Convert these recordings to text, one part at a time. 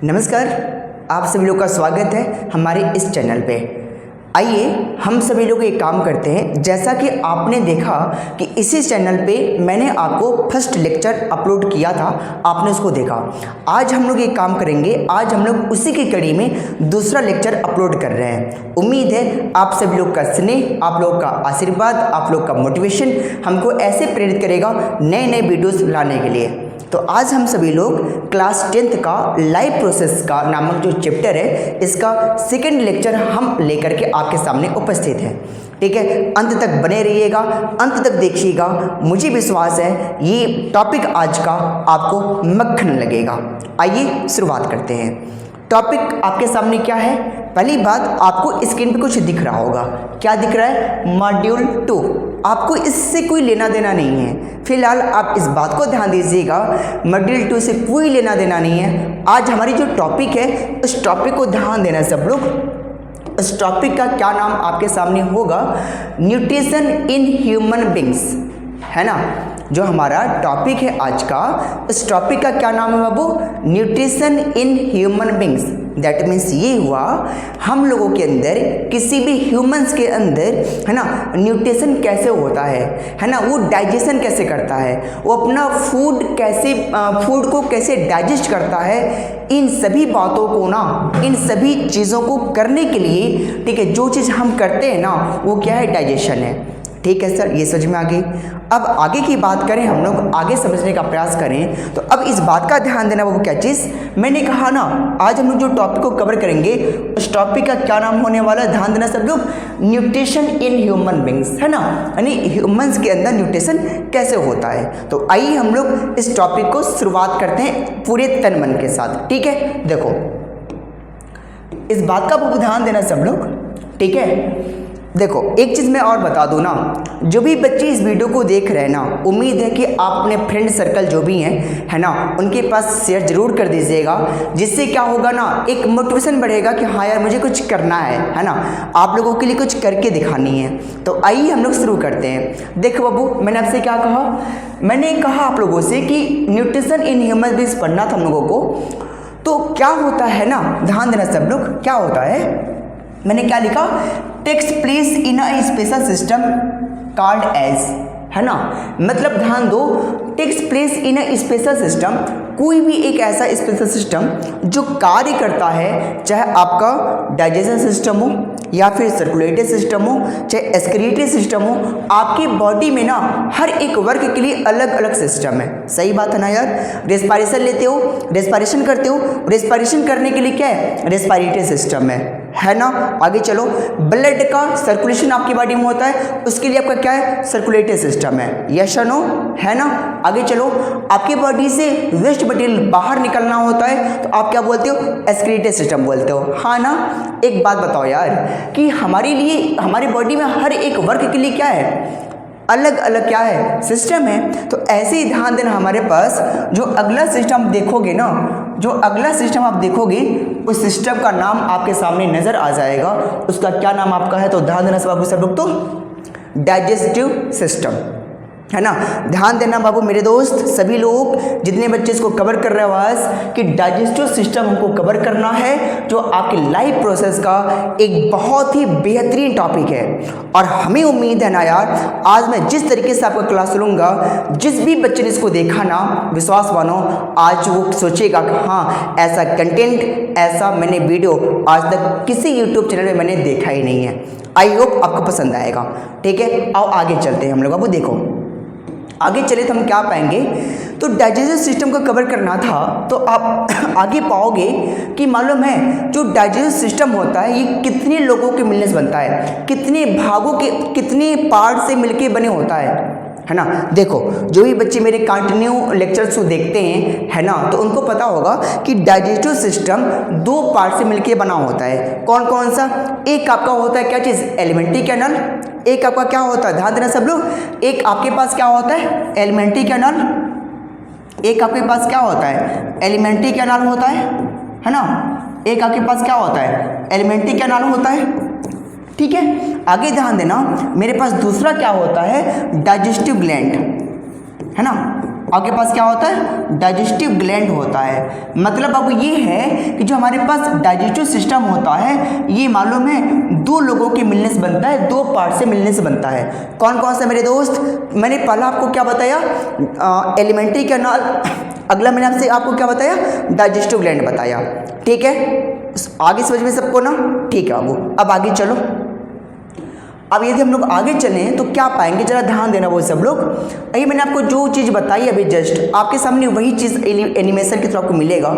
नमस्कार, आप सभी लोग का स्वागत है हमारे इस चैनल पे। आइए हम सभी लोग एक काम करते हैं। जैसा कि आपने देखा कि इसी चैनल पे मैंने आपको फर्स्ट लेक्चर अपलोड किया था, आपने उसको देखा। आज हम लोग एक काम करेंगे, आज हम लोग उसी की कड़ी में दूसरा लेक्चर अपलोड कर रहे हैं। उम्मीद है आप सभी लोग का स्नेह, आप लोग का आशीर्वाद, आप लोग का मोटिवेशन हमको ऐसे प्रेरित करेगा नए नए वीडियोस लाने के लिए। तो आज हम सभी लोग क्लास 10th का लाइफ प्रोसेस का नामक जो चैप्टर है, इसका सेकंड लेक्चर हम लेकर के आपके सामने उपस्थित हैं। ठीक है, अंत तक बने रहिएगा, अंत तक देखिएगा। मुझे विश्वास है ये टॉपिक आज का आपको मक्खन लगेगा। आइए शुरुआत करते हैं। टॉपिक आपके सामने क्या है? पहली बात, आपको स्क्रीन पे कुछ दिख रहा होगा। क्या दिख रहा है? मॉड्यूल 2। आपको इससे कोई लेना देना नहीं है। फिलहाल आप इस बात को ध्यान दीजिएगा, मॉड्यूल 2 से कोई लेना देना नहीं है। आज हमारी जो टॉपिक है, उस टॉपिक को ध्यान देना सब लोग। इस टॉपिक का क्या नाम आपके सामने होगा? न्यूट्रिशन इन ह्यूमन बींग्स, है ना। जो हमारा टॉपिक है आज का, इस टॉपिक का क्या नाम है बाबू? Nutrition in human beings. That means ये हुआ, हम लोगों के अंदर, किसी भी ह्यूमंस के अंदर, है ना, न्यूट्रिशन कैसे होता है ना, वो डाइजेशन कैसे करता है, वो अपना फूड को कैसे डाइजेस्ट करता है। इन सभी बातों को ना, इन सभी चीज़ों को करने के लिए, ठीक है, जो चीज़ हम करते हैं ना, वो क्या है? डाइजेशन है। ठीक है सर, ये समझ में आ गई। अब आगे की बात करें, हम लोग आगे समझने का प्रयास करें, तो अब इस बात का ध्यान देना वो क्या चीज़ मैंने कहा ना, आज हम लोग जो टॉपिक को कवर करेंगे, उस टॉपिक का क्या नाम होने वाला है? ध्यान देना सब लोग। न्यूट्रिशन इन ह्यूमन बींग्स, है ना, यानी ह्यूमंस के अंदर न्यूट्रिशन कैसे होता है। तो आइए हम लोग इस टॉपिक को शुरुआत करते हैं पूरे तन मन के साथ। ठीक है, देखो इस बात का बहुत ध्यान देना सब लोग। ठीक है, देखो एक चीज़ मैं और बता दूं ना, जो भी बच्चे इस वीडियो को देख रहे हैं ना, उम्मीद है कि आप अपने फ्रेंड सर्कल जो भी हैं, है ना, उनके पास शेयर जरूर कर दीजिएगा। जिससे क्या होगा ना, एक मोटिवेशन बढ़ेगा कि हाँ यार मुझे कुछ करना है ना, आप लोगों के लिए कुछ करके दिखानी है। तो आइए हम लोग शुरू करते हैं। देखो बाबू, मैंने आपसे क्या कहा? मैंने कहा आप लोगों से कि न्यूट्रिशन इन ह्यूमन बींग्स पढ़ना था हम लोगों को। तो क्या होता है ना, ध्यान देना सब लोग, क्या होता है? मैंने क्या लिखा? Takes place in a special system called as, है ना, मतलब ध्यान दो, takes place in a special system, कोई भी एक ऐसा स्पेशल सिस्टम जो कार्य करता है, चाहे आपका डाइजेशन सिस्टम हो या फिर सर्कुलेटरी सिस्टम हो, चाहे एक्सक्रीटरी सिस्टम हो, आपकी बॉडी में ना हर एक वर्ग के लिए अलग अलग सिस्टम है। सही बात है ना यार। रेस्पिरेशन लेते हो, रेस्पिरेशन करते हो, रेस्पिरेशन करने के लिए क्या है? रेस्पिरेटरी सिस्टम है ना। आगे चलो, ब्लड का सर्कुलेशन आपकी बॉडी में होता है, उसके लिए आपका क्या है? सर्कुलेटरी सिस्टम है। यस और नो, है ना। आगे चलो, आपकी बॉडी से वेस्ट मटेरियल बाहर निकलना होता है, तो आप क्या बोलते हो? एक्सक्रीटरी सिस्टम बोलते हो, हाँ ना। एक बात बताओ यार, कि हमारे लिए, हमारी बॉडी में हर एक वर्ग के लिए क्या है? अलग अलग क्या है? सिस्टम है। तो ऐसे ही ध्यान देना, हमारे पास जो अगला सिस्टम देखोगे ना, जो अगला सिस्टम आप देखोगे, उस सिस्टम का नाम आपके सामने नजर आ जाएगा। उसका क्या नाम आपका है? तो ध्यान देना सब लोग, तो डाइजेस्टिव सिस्टम, है ना। ध्यान देना बाबू मेरे दोस्त, सभी लोग जितने बच्चे इसको कवर कर रहे हो आज, कि डाइजेस्टिव सिस्टम हमको कवर करना है, जो आपकी लाइफ प्रोसेस का एक बहुत ही बेहतरीन टॉपिक है। और हमें उम्मीद है ना यार, आज मैं जिस तरीके से आपका क्लास लूँगा, जिस भी बच्चे ने इसको देखा ना, विश्वास मानो आज वो सोचेगा कि हाँ, ऐसा कंटेंट, ऐसा मैंने वीडियो आज तक किसी यूट्यूब चैनल में मैंने देखा ही नहीं है। आई होप आपको पसंद आएगा। ठीक है, आओ आगे चलते हैं हम लोग। अब देखो आगे चले तो हम क्या पाएंगे, तो डाइजेस्टिव सिस्टम को कवर करना था, तो आप आगे पाओगे कि मालूम है जो डाइजेस्टिव सिस्टम होता है, ये कितने लोगों के मिलने से बनता है, कितने भागों के, कितने पार्ट से मिलके बने होता है ना। देखो जो भी बच्चे मेरे कंटिन्यू लेक्चर्स को देखते हैं, है ना, तो उनको पता होगा कि डाइजेस्टिव सिस्टम 2 पार्ट से मिलके बना होता है। कौन कौन सा? एक आपका होता है क्या चीज़? Elementary canal. एक आपका क्या होता है? ध्यान देना सब लोग, एक आपके पास क्या होता है? Elementary canal. एक आपके पास क्या होता है? एलिमेंट्री कैनल होता है ना। एक आपके पास क्या होता है? एलिमेंट्री कैनल होता है। ठीक है, आगे ध्यान देना, मेरे पास दूसरा क्या होता है? डाइजेस्टिव ग्लैंड, है ना। आपके पास क्या होता है, डाइजेस्टिव ग्लैंड होता है। मतलब अब ये है कि जो हमारे पास डाइजेस्टिव सिस्टम होता है ये मालूम है दो लोगों के मिलने से बनता है, दो पार्ट से मिलने से बनता है। कौन कौन सा मेरे दोस्त? मैंने पहला आपको क्या बताया, एलिमेंट्री कैनाल, अगला मैंने आपसे आपको क्या बताया, डाइजेस्टिव ग्लैंड बताया। ठीक है, आगे समझ में सबको ना? ठीक है बाबू, अब आगे चलो। अब यदि हम लोग आगे चलें तो क्या पाएंगे, जरा ध्यान देना वो सब लोग। अभी मैंने आपको जो चीज़ बताई अभी जस्ट आपके सामने वही चीज़ एनिमेशन के थ्रू आपको मिलेगा।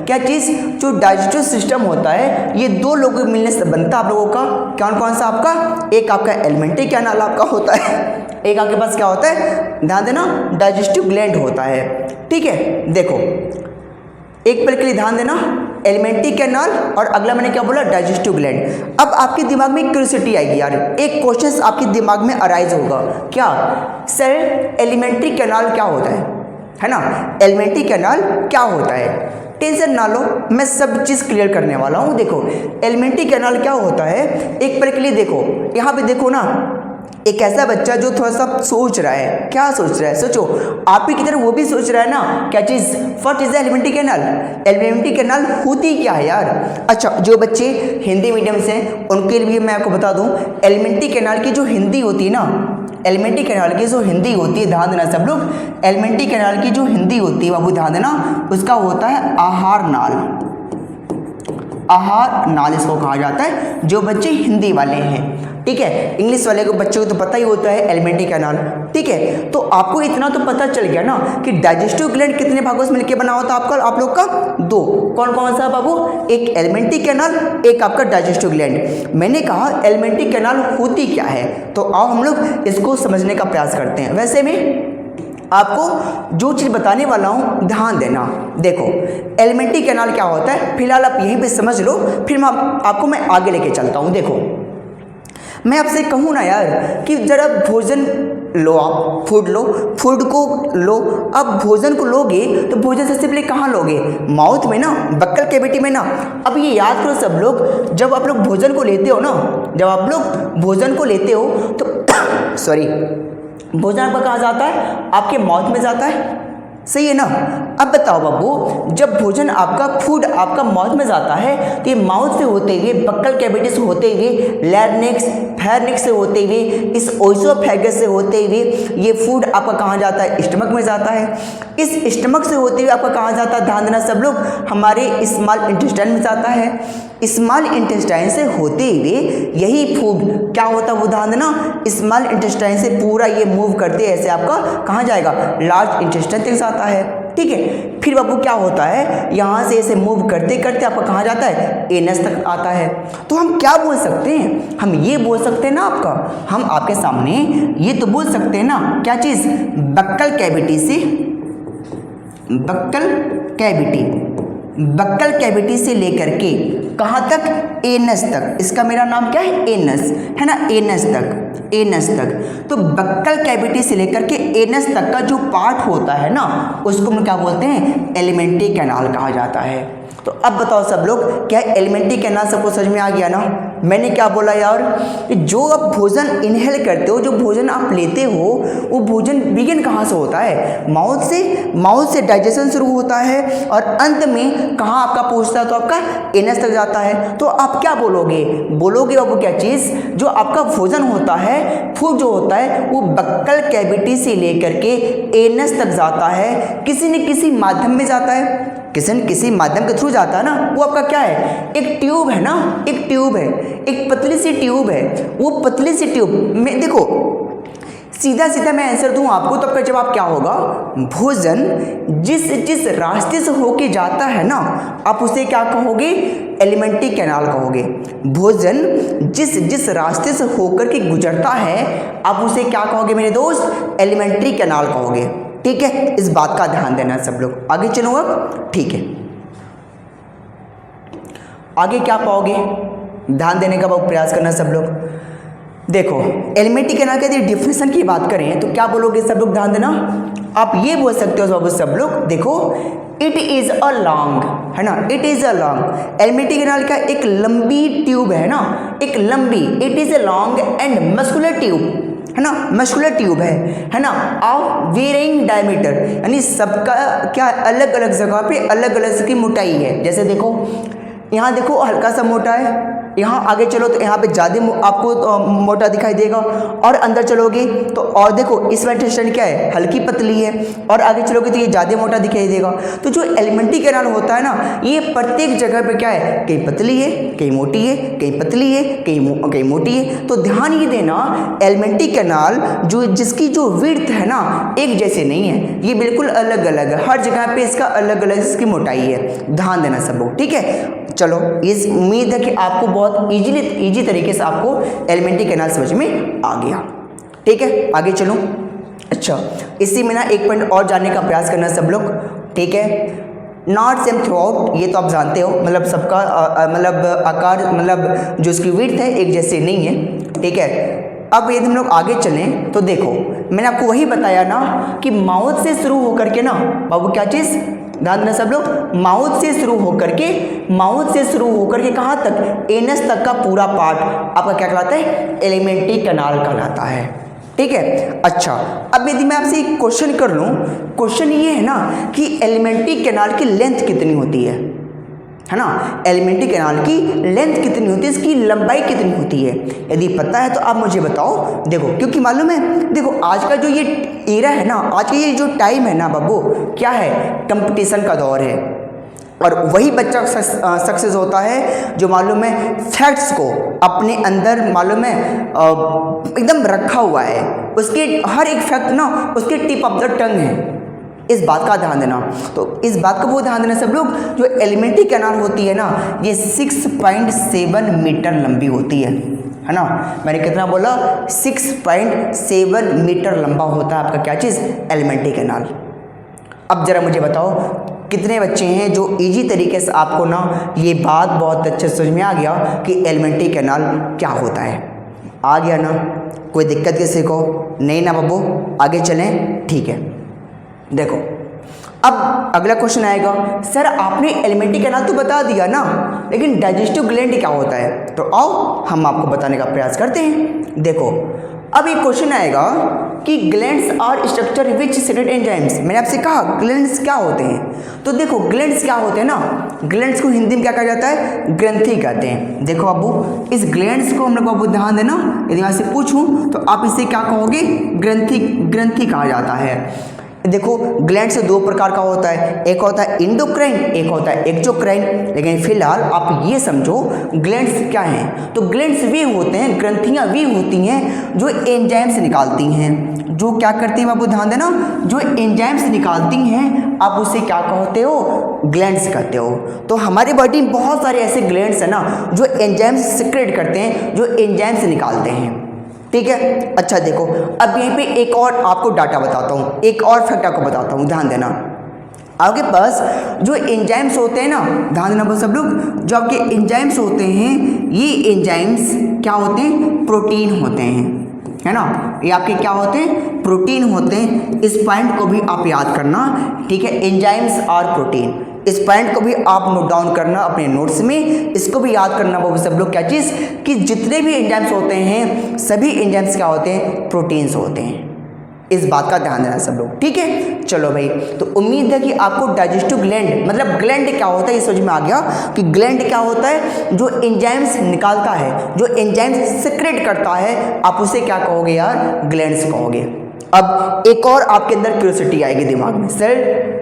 क्या चीज़? जो डाइजेस्टिव सिस्टम होता है ये दो लोगों के मिलने से बनता है आप लोगों का। कौन कौन सा आपका? एक आपका एलिमेंट्री कैनाल आपका होता है, एक आपके पास क्या होता है, ध्यान देना, डाइजेस्टिव ग्लैंड होता है। ठीक है, देखो एक पल के लिए ध्यान देना, एलिमेंट्री कैनाल और अगला मैंने क्या बोला, डाइजेस्टिव ग्लैंड। अब आपके दिमाग में क्यूरियोसिटी आएगी यार, एक क्वेश्चन आपके दिमाग में अराइज होगा, क्या सर एलिमेंट्री कैनाल क्या होता है ना? एलिमेंट्री कैनाल क्या होता है? टेंशन ना लो, मैं सब चीज़ क्लियर करने वाला हूँ। देखो एलिमेंट्री कैनाल क्या होता है, एक पल के लिए देखो, यहाँ पे देखो ना, एक ऐसा बच्चा जो थोड़ा सा सोच रहा है, क्या सोच रहा है, सोचो आप ही की तरह वो भी सोच रहा है ना, क्या चीज़? What is the elementary canal? Elementary canal होती क्या है यार? अच्छा, जो बच्चे हिंदी मीडियम से उनके लिए मैं आपको बता दूं, एलिमेंट्री कैनाल की जो हिंदी होती है ना, एलिमेंट्री कैनाल की जो हिंदी होती है, ध्यान देना सब लोग, एलिमेंट्री कैनाल की जो हिंदी होती है बाबू ध्यान देना, उसका होता है आहार नाल। आहार नाल इसको कहा जाता है, जो बच्चे हिंदी वाले हैं। ठीक है, इंग्लिश वाले को बच्चों को तो पता ही होता है एलिमेंट्री कैनाल। ठीक है, तो आपको इतना तो पता चल गया ना कि डाइजेस्टिव ग्लैंड कितने भागों से मिलकर बना होता है आपका, आप लोग का? दो। कौन कौन सा बाबू? एक एलिमेंट्री कैनाल, एक आपका डाइजेस्टिव ग्लैंड। मैंने कहा एलिमेंट्री कैनाल होती क्या है, तो आओ हम लोग इसको समझने का प्रयास करते हैं। वैसे में आपको जो चीज़ बताने वाला हूँ ध्यान देना। देखो एलिमेंट्री कैनाल क्या होता है फिलहाल आप यहीं पे समझ लो, फिर मैं आगे लेके चलता हूँ। देखो मैं आपसे कहूँ ना यार कि जरा भोजन लो, आप फूड लो, फूड को लो। अब भोजन को लोगे तो भोजन सबसे पहले कहाँ लोगे? माउथ में ना, बक्कल कैविटी में ना। अब ये याद करो सब लोग, जब आप लोग भोजन को लेते हो ना, जब आप लोग भोजन को लेते हो तो सॉरी, भोजन आपका कहाँ जाता है? आपके माउथ में जाता है, सही है ना? अब बताओ बाबू, जब भोजन आपका फूड आपका माउथ में जाता है तो ये माउथ से होते हुए, बक्कल कैविटी से होते हुए, लैरिंक्स फेरिंक्स से होते हुए, इस ओइसोफेगस से होते हुए ये फूड आपका कहाँ जाता है? स्टमक में जाता है। इस स्टमक से होते हुए आपका कहाँ जाता है? ध्यान देना सब लोग, हमारे स्मॉल इंटेस्टाइन में जाता है। स्मॉल इंटेस्टाइन से होते हुए यही फूड क्या होता है वो ध्यान देना, स्मॉल इंटेस्टाइन से पूरा ये मूव करते ऐसे आपका कहाँ जाएगा? लार्ज इंटेस्टाइन तक जाता है। ठीक है, फिर बाबू क्या होता है, यहाँ से ऐसे मूव करते करते आपका कहाँ जाता है? एनस तक आता है। तो हम क्या बोल सकते हैं? हम ये बोल सकते हैं ना आपका, हम आपके सामने ये तो बोल सकते हैं ना, क्या चीज़? बक्कल कैविटी से, बक्कल कैविटी, बक्कल कैविटी से लेकर के कहाँ तक? एनस तक। इसका मेरा नाम क्या है? एनस, है ना? एनस तक, एनस तक। तो बक्कल कैविटी से लेकर के एनस तक का जो पार्ट होता है ना, उसको हम क्या बोलते हैं? एलिमेंट्री कैनाल कहा जाता है। तो अब बताओ सब लोग, क्या एलिमेंट्री कैनाल सबको समझ में आ गया ना? मैंने क्या बोला यार, कि जो आप भोजन इनहेल करते हो, जो भोजन आप लेते हो, वो भोजन बिगिन कहाँ से होता है? माउथ से। माउथ से डाइजेशन शुरू होता है और अंत में कहाँ आपका पहुँचता है? तो आपका एनस तक जाता है। तो आप क्या बोलोगे? बोलोगे बाबू क्या चीज़? जो आपका भोजन होता है, फूड जो होता है, वो बक्कल कैविटी से लेकर के एनस तक जाता है, किसी न किसी माध्यम में जाता है, किसी न किसी माध्यम के थ्रू जाता है ना। वो आपका क्या है? एक ट्यूब है ना, एक ट्यूब है, एक पतली सी ट्यूब है। वो पतली सी ट्यूब में देखो, सीधा सीधा मैं आंसर दूं आपको तो आपका जवाब क्या होगा? भोजन जिस रास्ते से होके जाता है ना, आप उसे क्या कहोगे? एलिमेंट्री कैनाल कहोगे। भोजन जिस रास्ते से होकर के गुजरता है, आप उसे क्या कहोगे मेरे दोस्त? एलिमेंट्री कैनाल कहोगे। ठीक है, इस बात का ध्यान देना सब लोग। आगे चलो अब, ठीक है, आगे क्या पाओगे? ध्यान देने का बहुत प्रयास करना सब लोग। देखो एलिमेंट्री कैनाल के डिफिनेशन की बात करें तो क्या बोलोगे सब लोग? ध्यान देना, आप ये बोल सकते हो बाबू सब लोग, देखो इट इज़ अ लॉन्ग, है ना, it is a long, alimentary canal का एक लंबी ट्यूब है ना, एक लंबी, it is a long and muscular tube, है ना, मस्कुलर ट्यूब है ना, ऑफ वेरिंग डायमीटर, यानी सबका क्या अलग अलग जगह पे अलग अलग की मोटाई है। जैसे देखो यहाँ देखो हल्का सा मोटा है, यहाँ आगे चलो तो यहाँ पे ज़्यादा आपको मोटा दिखाई देगा, और अंदर चलोगे तो और देखो इस वाली स्टैंड क्या है, हल्की पतली है, और आगे चलोगे तो ये ज़्यादा मोटा दिखाई देगा। तो जो एलिमेंट्री कैनाल होता है ना, ये प्रत्येक जगह पे क्या है, कहीं पतली है, कहीं मोटी है, कहीं पतली है, कहीं मोटी है। तो ध्यान ये देना, एलिमेंट्री कैनाल जो जिसकी जो विड्थ है ना एक जैसे नहीं है, ये बिल्कुल अलग अलग है, हर जगह पे इसका अलग अलग इसकी मोटाई है। ध्यान देना सब लोग, ठीक है। चलो, इस उम्मीद है कि आपको बहुत इजी तरीके से आपको एलिमेंट्री कैनाल समझ में आ गया, ठीक है। आगे चलो। अच्छा, इसी में ना एक पॉइंट और जानने का प्रयास करना सब लोग, ठीक है। नॉट सेम थ्रू आउट, ये तो आप जानते हो, मतलब सबका मतलब आकार मतलब जो इसकी विड्थ है एक जैसे नहीं है, ठीक है। अब यदि हम लोग आगे चलें तो देखो मैंने आपको वही बताया ना कि माउथ से शुरू होकर के ना बाबू क्या चीज़, ध्यान देना सब लोग, माउथ से शुरू होकर के कहाँ तक, एनस तक का पूरा पार्ट आपका क्या कहलाता है, एलिमेंट्री कैनाल कहलाता है, ठीक है। अच्छा, अब यदि मैं आपसे एक क्वेश्चन कर लूँ, क्वेश्चन ये है ना कि एलिमेंट्री कैनाल की लेंथ कितनी होती है ना, एलिमेंट्री कैनाल की लेंथ कितनी होती है, इसकी लंबाई कितनी होती है, यदि पता है तो आप मुझे बताओ। देखो क्योंकि मालूम है, देखो आज का जो ये एरा है ना, आज का ये जो टाइम है ना बाबू, क्या है, कंपटीशन का दौर है, और वही बच्चा सक्सेस होता है जो मालूम है फैक्ट्स को अपने अंदर मालूम है एकदम रखा हुआ है, उसके हर एक फैक्ट ना उसके टिप ऑफ द टंग है। इस बात का ध्यान देना, तो इस बात का वो ध्यान देना सब लोग, जो एलिमेंट्री कैनाल होती है ना, ये 6.7 मीटर लंबी होती है ना। मैंने कितना बोला, 6.7 मीटर लंबा होता है आपका क्या चीज़, एलिमेंट्री कैनाल। अब जरा मुझे बताओ कितने बच्चे हैं जो इजी तरीके से आपको ना ये बात बहुत अच्छे समझ में आ गया कि एलिमेंट्री कैनाल क्या होता है। आ गया ना, कोई दिक्कत किसी को नहीं ना बाबू, आगे चलें, ठीक है। देखो अब अगला क्वेश्चन आएगा, सर आपने एलिमेंट्री कैनाल तो बता दिया ना, लेकिन डाइजेस्टिव ग्लैंड क्या होता है, तो आओ हम आपको बताने का प्रयास करते हैं। देखो अब एक क्वेश्चन आएगा कि glands are structure which secrete enzymes, मैंने आपसे कहा ग्लैंड्स क्या होते हैं, तो देखो ग्लैंड्स क्या होते हैं ना, ग्लैंड्स को हिंदी में क्या कहा जाता है, ग्रंथि कहते हैं। देखो बाबू इस ग्लैंड्स को हम लोग बाबू ध्यान देना, यदि मैं आपसे पूछूं तो आप इसे क्या कहोगे, ग्रंथि कहा जाता है। देखो ग्लैंड से दो प्रकार का होता है, एक होता है इंडोक्राइन, एक होता है एक्सोक्राइन, लेकिन फिलहाल आप ये समझो ग्लैंड्स क्या हैं, तो ग्लैंड्स वे होते हैं, ग्रंथियाँ वे होती हैं जो एंजाइम्स निकालती हैं, जो क्या करती हैं बाबू ध्यान देना, जो एंजाइम्स निकालती हैं, आप उसे क्या कहते हो, ग्लैंड्स कहते हो। तो हमारी बॉडी में बहुत सारे ऐसे ग्लैंड्स हैं ना जो एंजाइम्स सिक्रेट करते हैं, जो एंजाइम्स निकालते हैं, ठीक है। अच्छा देखो अब यहीं पे एक और आपको डाटा बताता हूँ, एक और फैक्ट आपको बताता हूँ, ध्यान देना। आपके पास जो एंजाइम्स होते हैं ना, ध्यान देना बस सब लोग, जो आपके एंजाइम्स होते हैं, ये एंजाइम्स क्या होते हैं, प्रोटीन होते हैं, है ना, ये आपके क्या होते हैं, प्रोटीन होते हैं। इस पॉइंट को भी आप याद करना, ठीक है, एंजाइम्स आर प्रोटीन, इस पॉइंट को भी आप नोट डाउन करना अपने नोट्स में, इसको भी याद करना वो सब लोग क्या चीज़, कि जितने भी एंजाइम्स होते हैं सभी एंजाइम्स क्या होते हैं, प्रोटीन्स होते हैं। इस बात का ध्यान देना सब लोग, ठीक है। चलो भाई, तो उम्मीद है कि आपको डाइजेस्टिव ग्लैंड मतलब ग्लैंड क्या होता है ये समझ में आ गया कि ग्लैंड क्या होता है, जो एंजाइम्स निकालता है, जो एंजाइम्स सिक्रेट करता है, आप उसे क्या कहोगे यार, ग्लैंड्स कहोगे। अब एक और आपके अंदर क्यूरियोसिटी आएगी दिमाग में, सर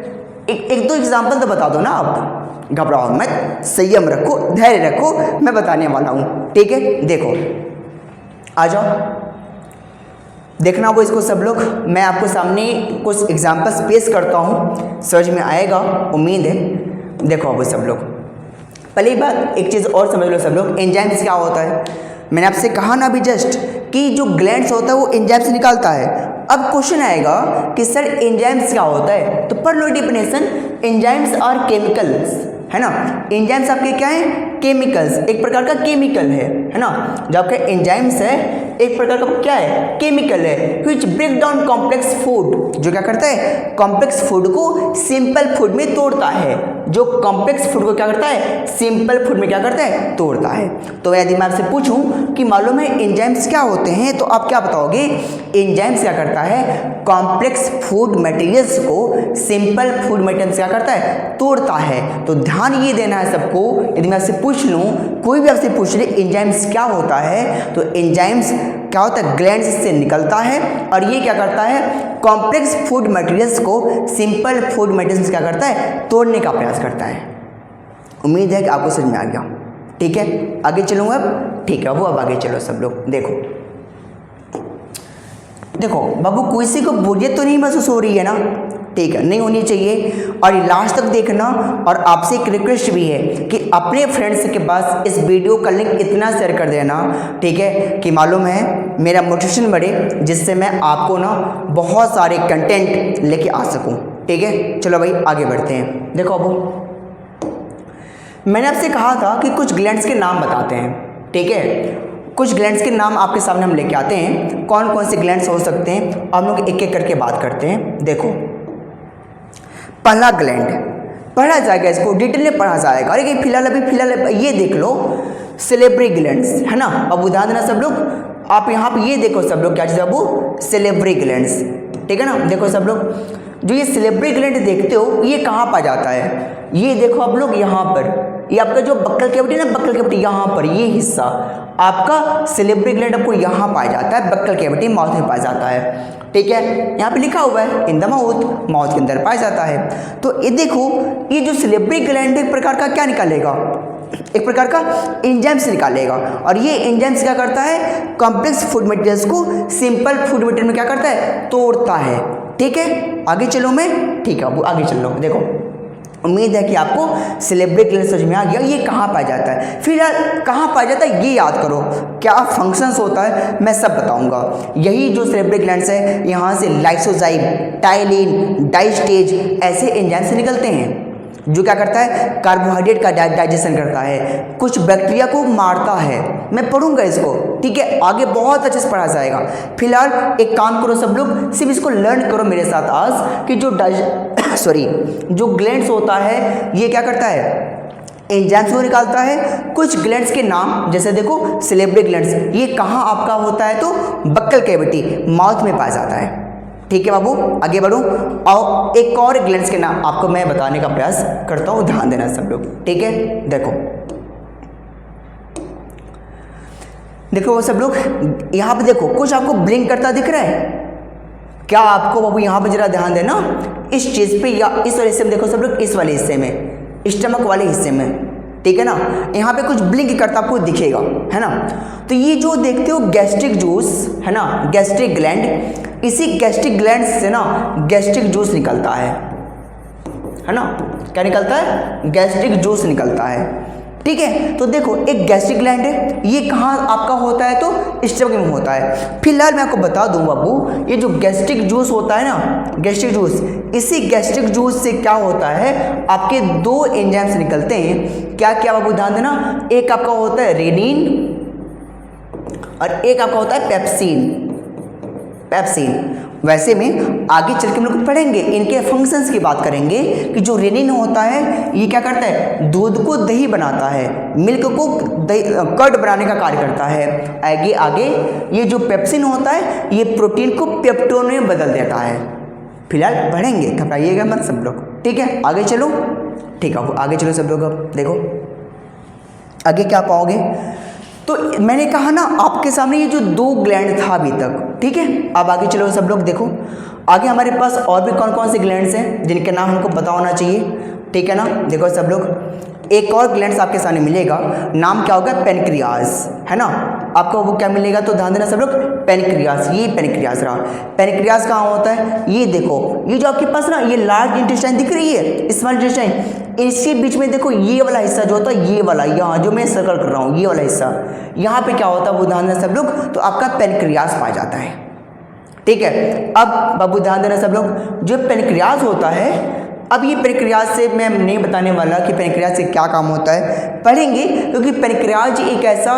एक दो एग्जाम्पल तो बता दो ना, आप घबराओ मत, संयम रखो, धैर्य रखो, मैं बताने वाला हूँ, ठीक है। देखो आ जाओ, देखना वो इसको सब लोग, मैं आपको सामने कुछ एग्जाम्पल्स पेश करता हूँ, समझ में आएगा उम्मीद है। देखो वो सब लोग, पहली बात एक चीज़ और समझ लो सब लोग, एंजाइम्स क्या होता है, मैंने आपसे कहा ना अभी जस्ट कि जो ग्लैंड्स होता है वो एंजाइम्स निकालता है। अब क्वेश्चन आएगा कि सर एंजाइम्स क्या होता है, तो पर लो डिफिनेशन, एंजाइम्स आर केमिकल्स, है ना, एंजाइम्स आपके क्या है, केमिकल्स, एक प्रकार का केमिकल है ना, जो आपका एंजाइम्स है एक प्रकार का क्या है, केमिकल है, which break down complex food, जो क्या करता है, कॉम्प्लेक्स फूड को सिंपल फूड में तोड़ता है। जो कॉम्प्लेक्स फूड को क्या करता है, सिंपल फूड में क्या करता है, तोड़ता है। तो यदि मैं आपसे पूछूं कि मालूम है एंजाइम्स क्या होते हैं, तो आप क्या बताओगे? एंजाइम्स क्या करता है, कॉम्प्लेक्स फूड मटेरियल्स को सिंपल फूड मटेरियल्स क्या करता है, तोड़ता है। तो ध्यान ये देना है सबको। यदि मैं आपसे पूछ लूँ, कोई भी आपसे पूछ ले एंजाइम्स क्या होता है, तो एंजाइम्स क्या होता है, ग्लैंड्स से निकलता है और ये क्या करता है, कॉम्प्लेक्स फूड मटेरियल्स को सिंपल फूड मटेरियल्स क्या करता है, तोड़ने का प्रयास करता है। उम्मीद है कि आपको समझ में आ गया। ठीक है, आगे चलूँगा अब। ठीक है, वो अब आगे चलो सब लोग। देखो बाबू, किसी को बोरियत तो नहीं महसूस हो रही है ना? ठीक है, नहीं होनी चाहिए। और लास्ट तक देखना। और आपसे एक रिक्वेस्ट भी है कि अपने फ्रेंड्स के पास इस वीडियो का लिंक इतना शेयर कर देना, ठीक है, कि मालूम है मेरा मोटिवेशन बढ़े, जिससे मैं आपको ना बहुत सारे कंटेंट लेके आ सकूं। ठीक है, चलो भाई आगे बढ़ते हैं। देखो अब मैंने आपसे कहा था कि कुछ ग्लैंड्स के नाम बताते हैं। ठीक है, कुछ ग्लैंड्स के नाम आपके सामने हम लेके आते हैं, कौन कौन से ग्लैंड्स हो सकते हैं, हम लोग एक एक करके बात करते हैं। देखो, पहला ग्लैंड पढ़ा जाएगा, इसको डिटेल में पढ़ा जाएगा। अरे फिलहाल ये देख लो, सेलेब्री ग्लैंड्स है ना। अब उदाहरण देना सब लोग, आप यहाँ पे ये देखो सब लोग, क्या चीज़ है वो, सेलेब्री ग्लैंड्स। ठीक है ना, देखो सब लोग, जो ये सेलेब्री ग्लैंड देखते हो ये कहाँ पाया जाता है, ये देखो आप लोग यहाँ पर, ये आपका जो बक्कल कैविटी ना, बक्कल कैविटी यहाँ पर, ये हिस्सा आपका सेलेब्री ग्लैंड आपको यहाँ पाया जाता है, बक्कल कैविटी माउथ में पाया जाता है। ठीक है, यहाँ पे लिखा हुआ है इन द माउथ, माउथ के अंदर पाया जाता है। तो ये देखो, ये जो सेलेब्री ग्लैंड एक प्रकार का क्या निकालेगा, एक प्रकार का एंजाइम्स निकालेगा। और ये एंजाइम्स क्या करता है, कॉम्प्लेक्स फूड मटेरियल्स को सिंपल फूड मटेरियल में क्या करता है, तोड़ता है। ठीक है, आगे चलो मैं। ठीक है, अब आगे चल लो। देखो, उम्मीद है कि आपको सेलेब्री ग्लैंड समझ में आ गया, ये कहाँ पाया जाता है। फिर कहाँ पाया जाता है ये याद करो, क्या फंक्शंस होता है मैं सब बताऊंगा। यही जो सेलेब्री ग्लैंड्स है, यहाँ से लाइसोजाइम, टाइलिन, डाइस्टेज ऐसे एंजाइम्स निकलते हैं, जो क्या करता है, कार्बोहाइड्रेट का डाइजेशन करता है, कुछ बैक्टीरिया को मारता है। मैं पढ़ूंगा इसको, ठीक है, आगे बहुत अच्छे से पढ़ा जाएगा। फिलहाल एक काम करो सब लोग, सिर्फ इसको लर्न करो मेरे साथ आज, कि जो ग्लैंड्स होता है ये क्या करता है, एंजाइम्स को निकालता है। कुछ ग्लैंड्स के नाम, जैसे देखो सेलेब्री ग्लैंड्स, ये कहाँ आपका होता है, तो बक्कल कैविटी माउथ में पाया जाता है। ठीक है बाबू, आगे बढ़ूँ और एक और ग्लैंड्स के नाम आपको मैं बताने का प्रयास करता हूँ, ध्यान देना सब लोग। ठीक है, देखो सब लोग, यहाँ पे देखो कुछ आपको ब्लिंक करता दिख रहा है क्या आपको बाबू? यहाँ पे जरा ध्यान देना इस चीज़ पे, या इस वाले हिस्से में देखो सब लोग, इस वाले हिस्से में, स्टमक वाले हिस्से में। ठीक है ना, यहाँ पे कुछ ब्लिंक करता आपको दिखेगा, है ना। तो ये जो देखते हो गैस्ट्रिक जूस है ना, गैस्ट्रिक ग्लैंड, इसी गैस्ट्रिक ग्लैंड से ना गैस्ट्रिक जूस निकलता है ना। क्या निकलता है, गैस्ट्रिक जूस निकलता है। ठीक है, तो देखो एक गैस्ट्रिक ग्लैंड है, ये कहाँ आपका होता है, तो स्टमक में होता है। फिलहाल मैं आपको बता दूं बाबू, ये जो गैस्ट्रिक जूस होता है ना, गैस्ट्रिक जूस, इसी गैस्ट्रिक जूस से क्या होता है, आपके दो एंजाइम्स निकलते हैं। क्या क्या बाबू, ध्यान देना, एक आपका होता है रेनिन और एक आपका होता है पेप्सिन। वैसे में आगे चल के हम लोग पढ़ेंगे, इनके फंक्शंस की बात करेंगे कि जो रेनिन होता है ये क्या करता है, दूध को दही बनाता है, मिल्क को कर्ड बनाने का कार्य करता है। आगे ये जो पेप्सिन होता है, ये प्रोटीन को पेप्टोन में बदल देता है। फिलहाल पढ़ेंगे, घबराइएगा मत सब लोग। ठीक है, आगे चलो। ठीक है, आगे चलो सब लोग। अब देखो आगे क्या पाओगे, तो मैंने कहा ना आपके सामने ये जो दो ग्लैंड था अभी तक। ठीक है, अब आगे चलो सब लोग। देखो आगे हमारे पास और भी कौन कौन से ग्लैंड्स हैं जिनके नाम हमको पता होना चाहिए। ठीक है ना, देखो सब लोग, एक और ग्लैंड्स आपके सामने मिलेगा, नाम क्या होगा, पेनक्रियास, है ना। आपको वो क्या मिलेगा, तो ध्यान देना सब लोग, पेनक्रियास। ये पेनक्रियास रहा। पेनक्रियास कहाँ होता है, ये देखो, ये जो आपके पास ना ये लार्ज इंटेस्टाइन दिख रही है, स्मॉल इंटेस्टाइन, इसके बीच में देखो ये वाला हिस्सा जो होता है, ये वाला, यहाँ जो मैं सर्कल कर रहा हूँ, ये वाला हिस्सा, यहाँ पे क्या होता है वो ध्यान देना सब लोग, तो आपका पेनक्रियास पाया जाता है। ठीक है, अब बाबू ध्यान देना सब लोग, जो पेनक्रियास होता है, अब ये पेनक्रियास से मैं नहीं बताने वाला कि पेनक्रियास से क्या काम होता है, पढ़ेंगे, क्योंकि पेनक्रियास एक ऐसा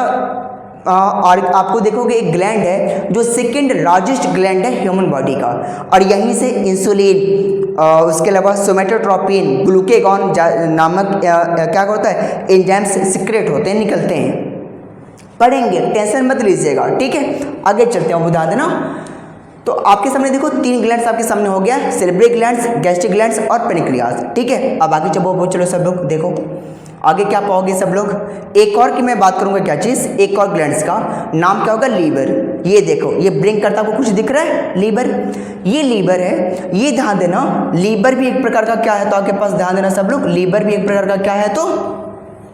और आपको देखोगे एक ग्लैंड है जो सेकंड लार्जेस्ट ग्लैंड है ह्यूमन बॉडी का, और यहीं से इंसुलिन उसके अलावा सोमेटोट्रोपिन, ग्लूकेगॉन नामक क्या होता है एंजाइम्स सीक्रेट होते हैं, निकलते हैं। पढ़ेंगे, टेंशन मत लीजिएगा, ठीक है। आगे चलते हैं, बता देना। तो आपके सामने देखो 3 ग्लैंड्स आपके सामने हो गया, सेरेब्रल ग्लैंड्स, गैस्ट्रिक ग्लैंड्स और पेनक्रियाज, ठीक है। अब आगे चलो सब लोग देखो आगे क्या पाओगे सब लोग। एक और की मैं बात करूंगा क्या चीज़, एक और ग्लैंड्स का नाम क्या होगा, लीवर। ये देखो, ये ब्लिंक करता आपको कुछ दिख रहा है, लीवर, ये लीवर है। ये ध्यान देना, लीवर भी एक प्रकार का क्या है, तो आपके पास ध्यान देना सब लोग, लीवर भी एक प्रकार का क्या है, तो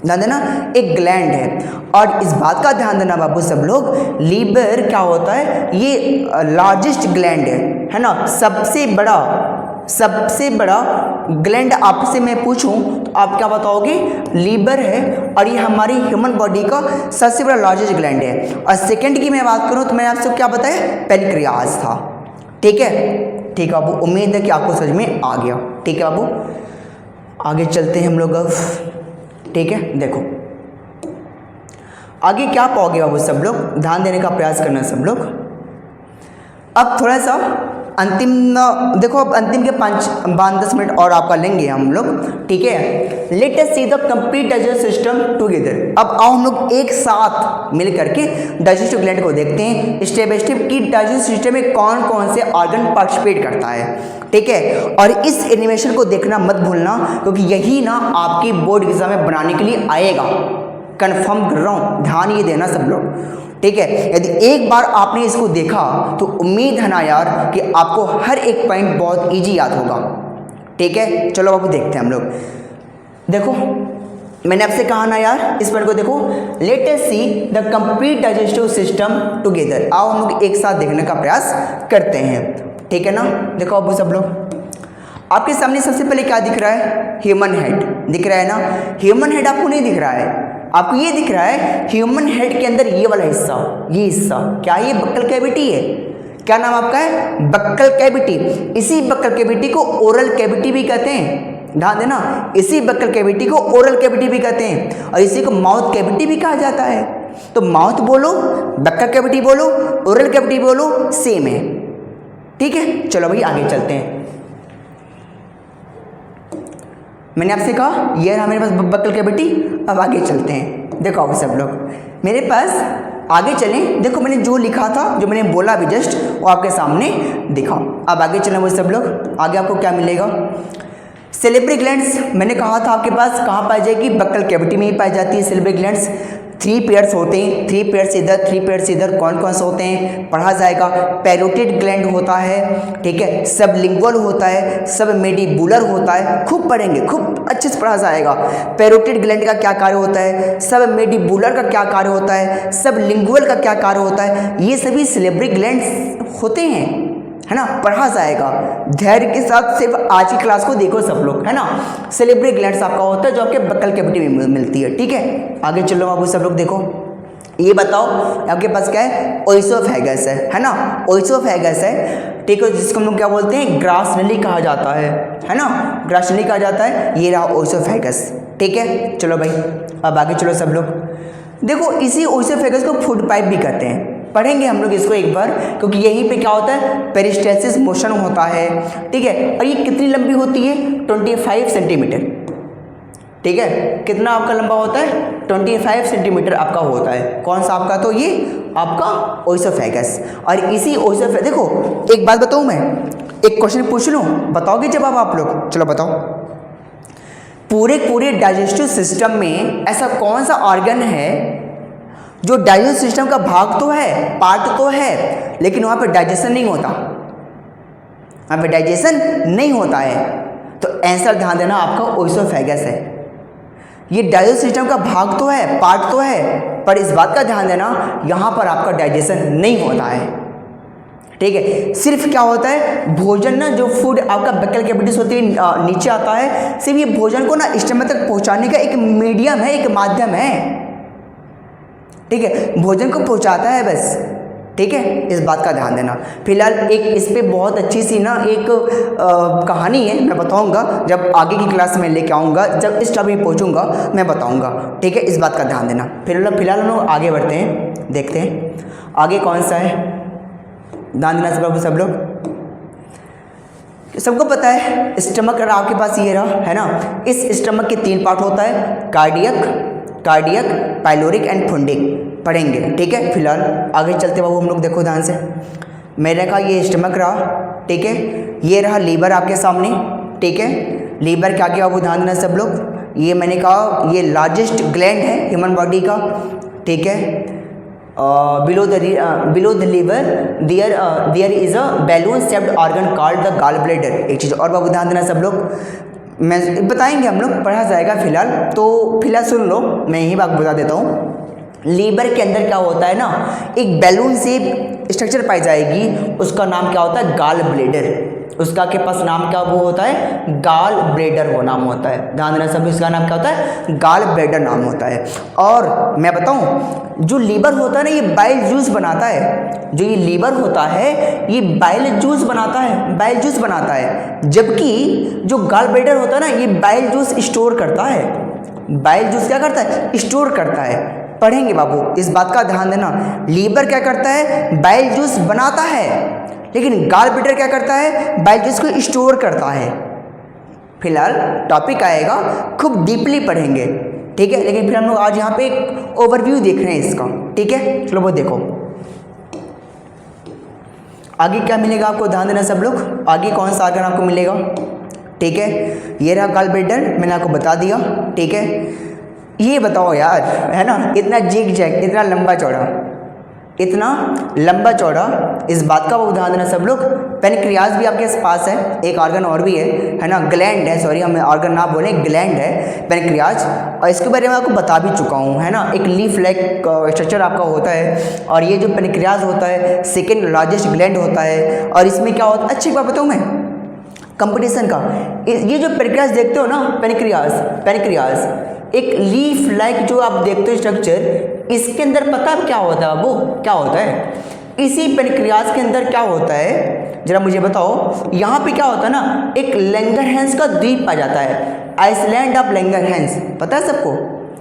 ध्यान देना एक ग्लैंड है। और इस बात का ध्यान देना बाबू सब लोग, लीवर क्या होता है, ये लार्जेस्ट ग्लैंड है ना, सबसे बड़ा ग्लैंड आपसे मैं पूछूं तो आप क्या बताओगे, लीवर है। और ये हमारी ह्यूमन बॉडी का सबसे बड़ा लार्जेस्ट ग्लैंड है। और सेकंड की मैं बात करूं तो मैंने आपसे क्या बताया, पेनक्रियाज था, ठीक है। ठीक है बाबू, उम्मीद है कि आपको समझ में आ गया, ठीक है बाबू। आगे चलते हैं हम लोग अब, ठीक है। देखो आगे क्या पाओगे बाबू सब लोग, ध्यान देने का प्रयास करना सब लोग। अब थोड़ा सा अंतिम देखो, अब अंतिम के 5-10 मिनट और आपका लेंगे हम लोग, ठीक है। Let us see the complete digestive system together. अब आओ हम लोग एक साथ मिल करके डाइजेस्टिव ग्लैंड को देखते हैं स्टेप बाय स्टेप कि डाइजेस्टिव सिस्टम में कौन कौन से ऑर्गन पार्टिसिपेट करता है, ठीक है। और इस एनिमेशन को देखना मत भूलना, क्योंकि यही ना आपकी बोर्ड एग्जाम में बनाने के लिए आएगा, कंफर्म कर रहा हूँ, ध्यान ये देना सब लोग, ठीक है। यदि एक बार आपने इसको देखा तो उम्मीद है ना यार कि आपको हर एक पॉइंट बहुत इजी याद होगा, ठीक है। चलो बाबू देखते हैं हम लोग। देखो मैंने आपसे कहा ना यार, इस पॉइंट को देखो, let us see the complete digestive system together. आओ हम लोग एक साथ देखने का प्रयास करते हैं, ठीक है ना। देखो बाबू सब लोग, आपके सामने सबसे पहले क्या दिख रहा है, ह्यूमन हेड दिख रहा है ना। ह्यूमन हेड आपको नहीं दिख रहा है, आपको ये दिख रहा है ह्यूमन हेड के अंदर ये वाला हिस्सा, ये हिस्सा क्या है, ये बक्कल कैविटी है। क्या नाम आपका है, बक्कल कैविटी। इसी बक्कल कैविटी को ओरल कैविटी भी कहते हैं, ध्यान देना, इसी बक्कल कैविटी को ओरल कैविटी भी कहते हैं, और इसी को माउथ कैविटी भी कहा जाता है। तो माउथ बोलो, बक्कल कैविटी बोलो, ओरल कैविटी बोलो, सेम है, ठीक है। चलो भाई आगे चलते हैं। मैंने आपसे कहा ये रहा मेरे पास बक्कल कैविटी। अब आगे चलते हैं, देखो आप सब लोग मेरे पास आगे चलें। देखो मैंने जो लिखा था, जो मैंने बोला अभी जस्ट, वो आपके सामने दिखाओ। अब आगे चलें वो सब लोग, आगे आपको क्या मिलेगा, सेरेब्रल ग्लैंड्स। मैंने कहा था आपके पास कहाँ पाई जाएगी, बक्कल कैविटी में ही पाई जाती है सेरेब्रल ग्लैंड्स। 3 पेयर्स होते हैं, 3 पेयर्स इधर, 3 पेयर्स इधर। कौन कौन से होते हैं पढ़ा जाएगा। पैरोटिड ग्लैंड होता है, ठीक है, सबलिंगुअल होता है, सब मेडिबुलर होता है। खूब पढ़ेंगे, खूब अच्छे से पढ़ा जाएगा। पैरोटिड ग्लैंड का क्या कार्य होता है, सब मेडिबुलर का क्या कार्य होता है, सब लिंगुअल का क्या कार्य होता है, ये सभी सेरेब्रल ग्लैंड्स होते हैं, है ना, पढ़ा जाएगा। धैर्य के साथ सिर्फ आज की क्लास को देखो सब लोग, है ना। सेरेब्रल ग्लैंड्स आपका होता है जो आपके बक्कल कैविटी में मिलती है, ठीक है। आगे चलो बाबू सब लोग देखो, ये बताओ आपके पास क्या है, ओइसोफेगस है ना, ओइसोफेगस है, ठीक है, जिसको हम लोग क्या बोलते हैं, ग्रास नली कहा जाता है ना, ग्रास नली कहा जाता है। ये रहा ओइसोफेगस, ठीक है। चलो भाई अब आगे चलो सब लोग देखो, इसी ओइसोफेगस को फूड पाइप भी कहते हैं, पढ़ेंगे हम लोग इसको एक बार, क्योंकि यहीं पे क्या होता है, पेरिस्टेसिस मोशन होता है, ठीक है। और ये कितनी लंबी होती है, 25 सेंटीमीटर, ठीक है। कितना आपका लंबा होता है, 25 सेंटीमीटर आपका होता है। कौन सा आपका, तो ये आपका ओइसोफेगस। और इसी ओइसोफेगस, देखो एक बात बताऊँ मैं, एक क्वेश्चन पूछ लूँ, बताओगे जवाब आप लोग, चलो बताओ। पूरे डाइजेस्टिव सिस्टम में ऐसा कौन सा ऑर्गन है जो डाइजेस्टिव सिस्टम का भाग तो है, पार्ट तो है, लेकिन वहाँ पे डाइजेशन नहीं होता, वहाँ पे डाइजेशन नहीं होता है। तो आंसर ध्यान देना आपका ओइसोफेगस है। ये डाइजेस्टिव सिस्टम का भाग तो है, पार्ट तो है, पर इस बात का ध्यान देना यहाँ पर आपका डाइजेशन नहीं होता है, ठीक है। सिर्फ क्या होता है, भोजन ना, जो फूड आपका बक्कल कैविटी होती है नीचे आता है, सिर्फ ये भोजन को ना स्टमक तक पहुँचाने का एक मीडियम है, एक माध्यम है, ठीक है, भोजन को पहुंचाता है बस, ठीक है। इस बात का ध्यान देना। फिलहाल एक इस पे बहुत अच्छी सी ना एक कहानी है, मैं बताऊंगा जब आगे की क्लास में लेके आऊँगा, जब इस टॉपिक में पहुँचूँगा मैं बताऊंगा, ठीक है। इस बात का ध्यान देना। फिलहाल हम लोग आगे बढ़ते हैं, देखते हैं आगे कौन सा है, ध्यान देना सब लोग। सबको पता है स्टमक अगर आपके पास ये रहा है ना, इस स्टमक के 3 पार्ट होता है, कार्डियक, पाइलोरिक एंड फुंडिक पढ़ेंगे, ठीक है। फिलहाल आगे चलते बाबू हम लोग देखो ध्यान से। मैंने कहा ये स्टमक रहा, ठीक है। ये रहा लीवर आपके सामने, ठीक है। लीवर क्या क्या बाबू ध्यान देना सब लोग। ये मैंने कहा ये लार्जेस्ट ग्लैंड है ह्यूमन बॉडी का, ठीक है। Below the liver there is a balloon shaped organ called the gall bladder. एक चीज़ और बाबू ध्यान देना सब लोग, मैं बताएंगे हम लोग, पढ़ा जाएगा फिलहाल, तो फिलहाल सुन लो, मैं यही बात बता देता हूँ। लीवर के अंदर क्या होता है ना, एक बैलून से स्ट्रक्चर पाई जाएगी, उसका नाम क्या होता है, गॉल ब्लैडर। उसका के पास नाम क्या वो होता है, गॉल ब्लैडर वो नाम होता है। ध्यान देना सभी, उसका नाम क्या होता है, गॉल ब्लैडर नाम होता है। और मैं बताऊं, जो लीवर होता है ना, ये बाइल जूस बनाता है। जो ये लीवर होता है ये बाइल जूस बनाता है, जबकि जो गॉल ब्लैडर होता है ना, ये बाइल जूस स्टोर करता है। बाइल जूस क्या करता है, स्टोर करता है। पढ़ेंगे बाबू, इस बात का ध्यान देना। लीवर क्या करता है, बाइल जूस बनाता है, लेकिन गॉल ब्लैडर क्या करता है, बाइल जूस को स्टोर करता है। फिलहाल टॉपिक आएगा, खूब डीपली पढ़ेंगे, ठीक है। लेकिन फिर हम लोग आज यहाँ पे एक ओवरव्यू देख रहे हैं इसका, ठीक है। चलो वो देखो आगे क्या मिलेगा आपको, ध्यान देना सब लोग। आगे कौन सा ऑर्गन आपको मिलेगा, ठीक है। ये रहा गॉल ब्लैडर, मैंने आपको बता दिया, ठीक है। ये बताओ यार, है ना, इतना जिग जैग, इतना लंबा चौड़ा, इस बात का वो ध्यान देना सब लोग। पेनक्रियाज भी आपके पास है, एक ऑर्गन और भी है ना, ग्लैंड है, सॉरी हम ऑर्गन ना बोले, ग्लैंड है पेनक्रियाज। और इसके बारे में आपको बता भी चुका हूँ, है ना। एक लीफ लाइक स्ट्रक्चर आपका होता है, और ये जो पेनक्रियाज होता है सेकेंड लार्जेस्ट ग्लैंड होता है। और इसमें क्या होता है, अच्छी बात बताऊँ मैं कंपटीशन का, ये जो पेनक्रियाज देखते हो ना, पेनक्रियाज एक लीफ लाइक जो आप देखते हो स्ट्रक्चर, इसके अंदर पता है क्या होता है, वो क्या होता है, इसी पेनक्रियाज के अंदर क्या होता है, जरा मुझे बताओ। यहाँ पे क्या होता है ना, एक लैंगरहैंस का द्वीप आ जाता है, आइसलैंड ऑफ लैंगरहैंस, पता है सबको।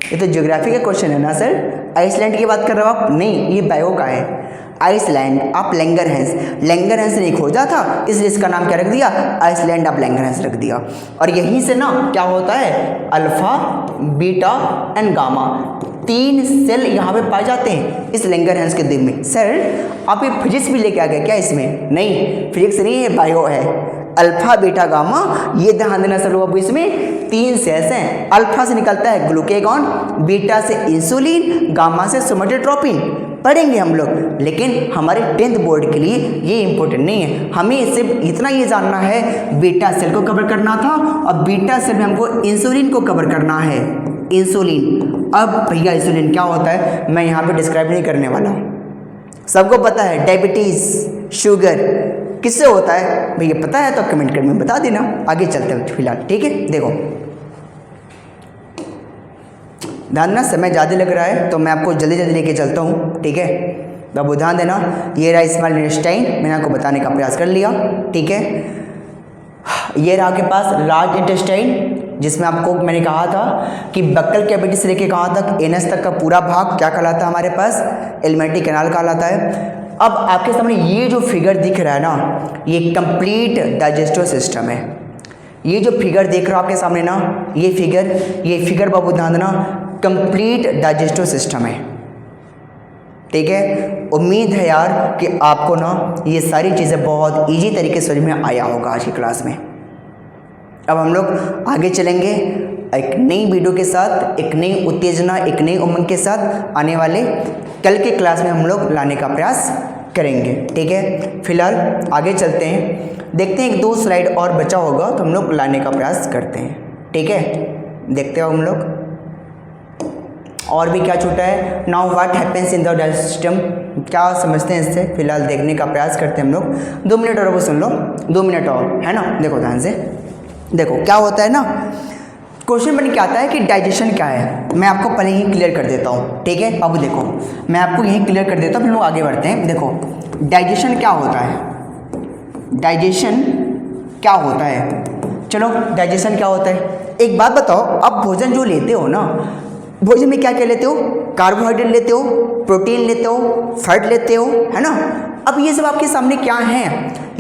ये तो ज्योग्राफी का क्वेश्चन है ना सर, आइसलैंड की बात कर रहे हो आप, नहीं ये बायो का है। आइसलैंड ऑफ लैंगरहैंस ने खोजा था, इसलिए इसका नाम क्या रख दिया, आइसलैंड ऑफ लैंगरहैंस रख दिया। और यहीं से ना क्या होता है, alpha beta and gamma 3 cell यहाँ पे पाए जाते हैं इस लैंगरहैंस के द्वीप में। सर आप ये फिजिक्स भी लेके आ गए क्या इसमें, नहीं फिजिक्स नहीं है, बायो है। अल्फा बीटा गामा, ये ध्यान देना सर, अब इसमें 3 सेल्स हैं। अल्फा से निकलता है ग्लूकेगॉन, बीटा से इंसुलिन, गामा से सोमेटोट्रोपिन। पढ़ेंगे हम लोग, लेकिन हमारे 10th बोर्ड के लिए ये इंपॉर्टेंट नहीं है। हमें सिर्फ इतना ये जानना है, बीटा सेल को कवर करना था, और बीटा सेल में हमको इंसुलिन को कवर करना है, इंसुलिन। अब भैया इंसुलिन क्या होता है मैं यहाँ पे डिस्क्राइब नहीं करने वाला, सबको पता है। डायबिटीज, शुगर किससे होता है भैया, पता है तो कमेंट में बता देना। आगे चलते हैं फिलहाल, ठीक है। देखो ध्यान देना, समय ज़्यादा लग रहा है तो मैं आपको जल्दी लेके चलता हूँ, ठीक है। बाबू ध्यान देना, ये रहा स्मॉल इंटेस्टाइन, मैंने आपको बताने का प्रयास कर लिया, ठीक है। ये रहा आपके पास लार्ज इंटेस्टाइन, जिसमें आपको मैंने कहा था कि बक्कल कैविटी से लेके कहाँ तक, एनस तक का पूरा भाग क्या कहलाता है हमारे पास, एलिमेंट्री कैनाल कहलाता है। अब आपके सामने ये जो फिगर दिख रहा है ना, ये कंप्लीट डाइजेस्टिव सिस्टम है। ये जो फिगर देख रहे हो आपके सामने ना, ये फिगर बाबू ध्यान देना, कंप्लीट डाइजेस्टिव सिस्टम है, ठीक है। उम्मीद है यार कि आपको ना ये सारी चीज़ें बहुत इजी तरीके से समझ में आया होगा आज की क्लास में। अब हम लोग आगे चलेंगे एक नई वीडियो के साथ, एक नई उत्तेजना, एक नई उमंग के साथ आने वाले कल के क्लास में हम लोग लाने का प्रयास करेंगे, ठीक है। फिलहाल आगे चलते हैं, देखते हैं 1-2 स्लाइड और बचा होगा तो हम लोग लाने का प्रयास करते हैं, ठीक है। देखते हो हम लोग और भी क्या छूटा है। Now what happens in the digestive system, क्या समझते हैं इससे, फिलहाल देखने का प्रयास करते हैं हम लोग। 2 मिनट और वो सुन लो, 2 मिनट और, है ना। देखो ध्यान से, देखो क्या होता है ना, क्वेश्चन बन क्या आता है कि डाइजेशन क्या है, मैं आपको पहले ही क्लियर कर देता हूँ, ठीक है। अब देखो मैं आपको यही क्लियर कर देता हूँ, फिर लोग आगे बढ़ते हैं। देखो डाइजेशन क्या होता है, डाइजेशन क्या होता है, चलो डाइजेशन क्या होता है। एक बात बताओ, आप भोजन जो लेते हो ना, भोजन में क्या क्या लेते हो, कार्बोहाइड्रेट लेते हो, प्रोटीन लेते हो, फैट लेते हो, है ना। अब ये सब आपके सामने क्या है,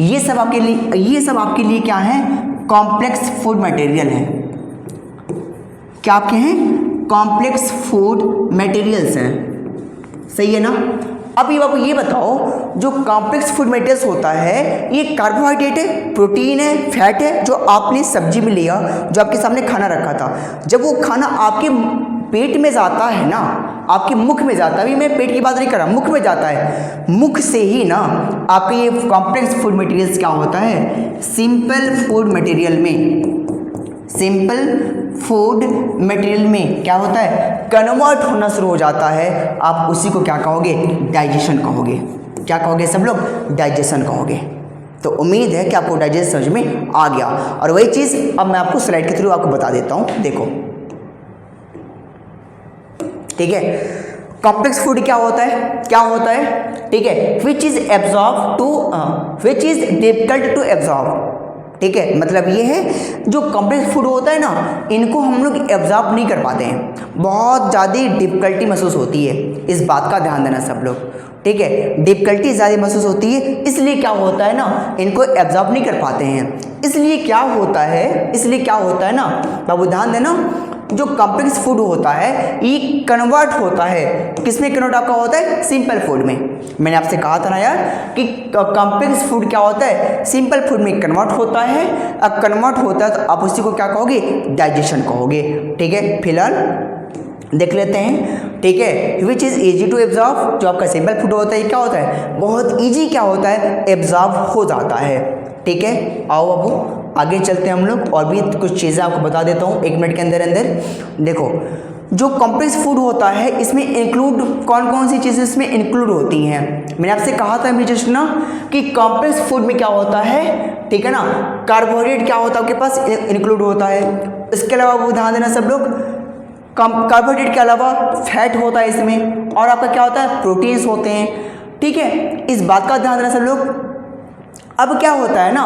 ये सब आपके लिए क्या है, कॉम्प्लेक्स फूड मटेरियल है। क्या आपके हैं, कॉम्प्लेक्स फूड मटेरियल्स हैं, सही है ना। अब ये आपको ये बताओ, जो कॉम्प्लेक्स फूड मटेरियल्स होता है ये कार्बोहाइड्रेट है, प्रोटीन है, फैट है, जो आपने सब्जी में लिया, जो आपके सामने खाना रखा था, जब वो खाना आपके पेट में जाता है ना, आपके मुख में जाता है, अभी मैं पेट की बात नहीं कर रहा, मुख में जाता है, मुख से ही ना आपके ये कॉम्प्लेक्स फूड मटेरियल्स क्या होता है, सिंपल फूड मटेरियल में क्या होता है, कन्वर्ट होना शुरू हो जाता है। आप उसी को क्या कहोगे, डाइजेशन कहोगे। क्या कहोगे सब लोग, डाइजेशन कहोगे। तो उम्मीद है कि आपको डाइजेशन समझ में आ गया, और वही चीज़ अब मैं आपको स्लाइड के थ्रू आपको बता देता हूँ, देखो, ठीक है। कॉम्प्लेक्स फूड क्या होता है, ठीक है, which is difficult to absorb, ठीक है। मतलब ये है, जो कॉम्प्लेक्स फूड होता है ना, इनको हम लोग एब्जॉर्ब नहीं कर पाते हैं, बहुत ज़्यादा डिफिकल्टी महसूस होती है, इस बात का ध्यान देना सब लोग, ठीक है। डिफिकल्टी ज़्यादा महसूस होती है, इसलिए क्या होता है ना, इनको एब्जॉर्ब नहीं कर पाते हैं। इसलिए क्या होता है ना बाबू, ध्यान देना, जो कॉम्प्लेक्स फूड होता है ये कन्वर्ट होता है, किसमें कन्वर्ट आपका होता है, सिंपल फूड में। मैंने आपसे कहा था ना यार कि कॉम्प्लेक्स फूड क्या होता है, सिंपल फूड में कन्वर्ट होता है। अब कन्वर्ट होता है तो आप उसी को क्या कहोगे, डाइजेशन कहोगे, ठीक है। फिलहाल देख लेते हैं, ठीक है। Which is easy to absorb, जो आपका सिंपल फूड होता है क्या होता है, बहुत ईजी क्या होता है, एब्जॉर्ब हो जाता है, ठीक है। आओ अब आगे चलते हैं हम लोग, और भी कुछ चीज़ें आपको बता देता हूँ 1 मिनट के अंदर। देखो, जो कॉम्प्लेक्स फूड होता है इसमें इंक्लूड कौन कौन सी चीज़ें इसमें इंक्लूड होती हैं। मैंने आपसे कहा था अभी जस्ट ना कि कॉम्प्लेक्स फूड में क्या होता है, ठीक है ना, कार्बोहाइड्रेट क्या होता है आपके पास इंक्लूड होता है। इसके अलावा वो ध्यान देना सब लोग, कार्बोहाइड्रेट के अलावा फैट होता है इसमें, और आपका क्या होता है, प्रोटीन्स होते हैं, ठीक है। इस बात का ध्यान देना सब लोग। अब क्या होता है ना,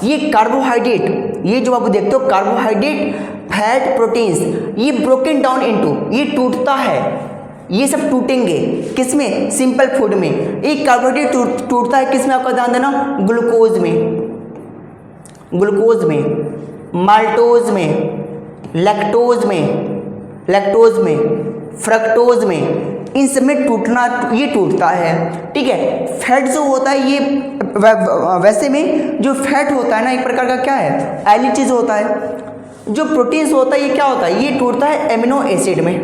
ये कार्बोहाइड्रेट, ये जो आप देखते हो कार्बोहाइड्रेट, फैट, प्रोटीन्स, ये ब्रोकन डाउन इनटू, ये टूटता है, ये सब टूटेंगे किसमें, सिंपल फूड में। एक कार्बोहाइड्रेट टूटता है किसमें, आपका ध्यान देना, ग्लूकोज में, माल्टोज में, लैक्टोज में, फ्रक्टोज में, इन सब में ये टूटता है, ठीक है। फैट जो होता है ये वैसे में जो फैट होता है ना, एक प्रकार का क्या है, ऑयली चीज़ होता है। जो प्रोटीन्स होता है ये क्या होता है, ये टूटता है एमिनो एसिड में।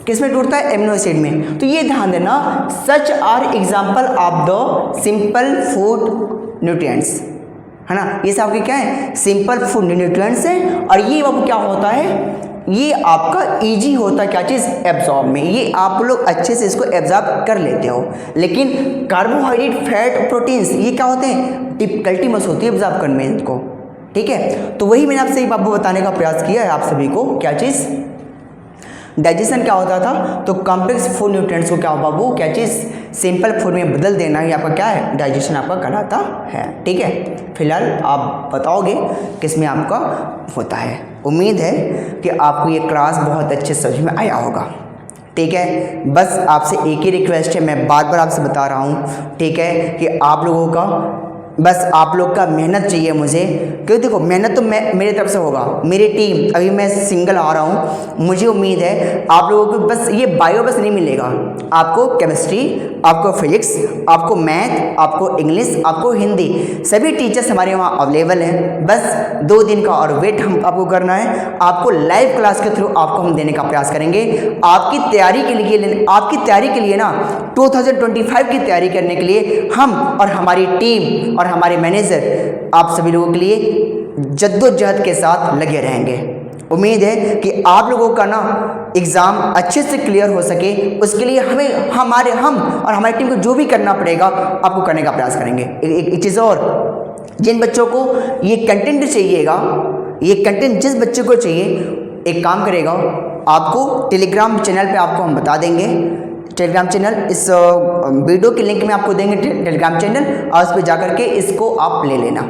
किसमें टूटता है, एमिनो एसिड में। तो ये ध्यान देना, such are example of the simple food nutrients, है ना। ये सब आपके क्या है, सिंपल फूड न्यूट्रिएंट्स हैं। और ये अब क्या होता है, ये आपका इजी होता है, क्या चीज़, एब्जॉर्ब में। ये आप लोग अच्छे से इसको एब्जॉर्ब कर लेते हो। लेकिन कार्बोहाइड्रेट, फैट, प्रोटीन्स ये क्या होते हैं, डिफिकल्टी महसूस होती है एब्जॉर्ब करने में इनको, ठीक है। तो वही मैंने आपसे बाबू बताने का प्रयास किया है आप सभी को, क्या चीज़, डाइजेशन क्या होता था। तो कॉम्प्लेक्स फूड न्यूट्रिएंट्स को क्या हो बाबू, क्या चीज़, सिंपल फूड में बदल देना ही आपका क्या है, डाइजेशन आपका कहलाता है, ठीक है। फिलहाल आप बताओगे किसमें आपका होता है। उम्मीद है कि आपको ये क्लास बहुत अच्छे समझ में आया होगा, ठीक है। बस आपसे एक ही रिक्वेस्ट है, मैं बार बार आपसे बता रहा हूँ, ठीक है, कि आप लोगों का बस आप लोग का मेहनत चाहिए मुझे, क्योंकि देखो मेहनत तो मेरे तरफ से होगा, मेरी टीम, अभी मैं सिंगल आ रहा हूँ, मुझे उम्मीद है आप लोगों को बस ये बायो बस नहीं मिलेगा, आपको केमिस्ट्री, आपको फिजिक्स, आपको मैथ, आपको इंग्लिश, आपको हिंदी, सभी टीचर्स हमारे वहाँ अवेलेबल हैं। बस 2 दिन का और वेट हम आपको करना है, आपको लाइव क्लास के थ्रू आपको हम देने का प्रयास करेंगे। आपकी तैयारी के लिए ना 2025 की तैयारी करने के लिए हम और हमारी टीम और हमारे मैनेजर आप सभी लोगों के लिए जद्दोजहद के साथ लगे रहेंगे। उम्मीद है कि आप लोगों का ना एग्ज़ाम अच्छे से क्लियर हो सके, उसके लिए हम और हमारी टीम को जो भी करना पड़ेगा आपको करने का प्रयास करेंगे। एक चीज़ और, जिन बच्चों को ये कंटेंट चाहिएगा, ये कंटेंट जिस बच्चे को चाहिए, एक काम करेगा, आपको टेलीग्राम चैनल पे आपको हम बता देंगे। टेलीग्राम चैनल इस वीडियो के लिंक में आपको देंगे, टेलीग्राम चैनल, और उस पर जाकर के इसको आप ले लेना,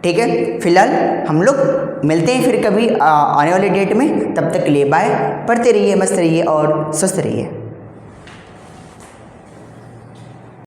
ठीक है। फिलहाल हम लोग मिलते हैं फिर कभी आने वाले डेट में। तब तक के लिए बाय। पढ़ते रहिए, मस्त रहिए और स्वस्थ रहिए।